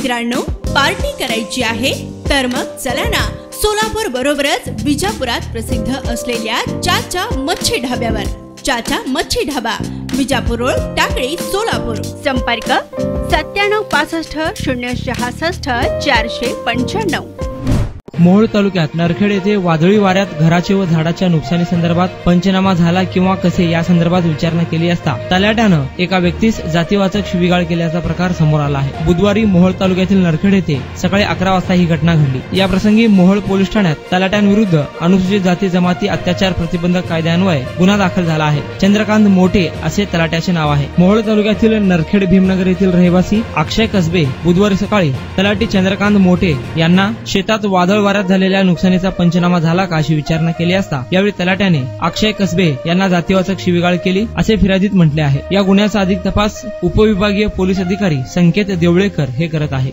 मित्रांनो, पार्टी करायची आहे तर मग चला ना सोलापूर बरोबरच विजापुरात प्रसिद्ध असलेल्या चाचा मच्छी ढाब्यावर। चाचा मच्छी ढाबा, विजापूर रोड, टाकळी, सोलापूर। संपर्क 9765 066 495। मोहोळ तालुक्यात नरखेड येथे वादळी वाऱ्यात घराचे व झाडाच्या नुकसानी संदर्भात पंचनामा झाला किंवा कसे या संदर्भात विचारणा केली असता तलाट्यानं एका व्यक्तीस जातीवाचक शिवीगाळ केल्याचा प्रकार समोर आला आहे। बुधवारी मोहोळ तालुक्यातील नरखेड येथे सकाळी 11 वाजता ही घटना घडली। या प्रसंगी मोहोळ पोलीस ठाण्यात तलाट्यांविरुद्ध अनुसूचित जाती जमाती अत्याचार प्रतिबंधक कायद्यान्वये गुन्हा दाखल झाला आहे। चंद्रकांत मोटे असे तलाट्याचे नाव आहे। मोहोळ तालुक्यातील नरखेड भीमनगर येथील रहिवासी अक्षय कसबे बुधवारी सकाळी तलाठी चंद्रकांत मोटे यांना शेतात वादळ वाऱ्यात झालेल्या नुकसानीचा पंचनामा झाला का अशी विचारणा केली असता यावेळी तलाट्याने अक्षय कसबे यांना जातीवाचक शिवीगाळ केली असे फिर्यादीत म्हटले आहे। या गुन्ह्याचा अधिक तपास उपविभागीय पोलीस अधिकारी संकेत देवळेकर हे करत आहे।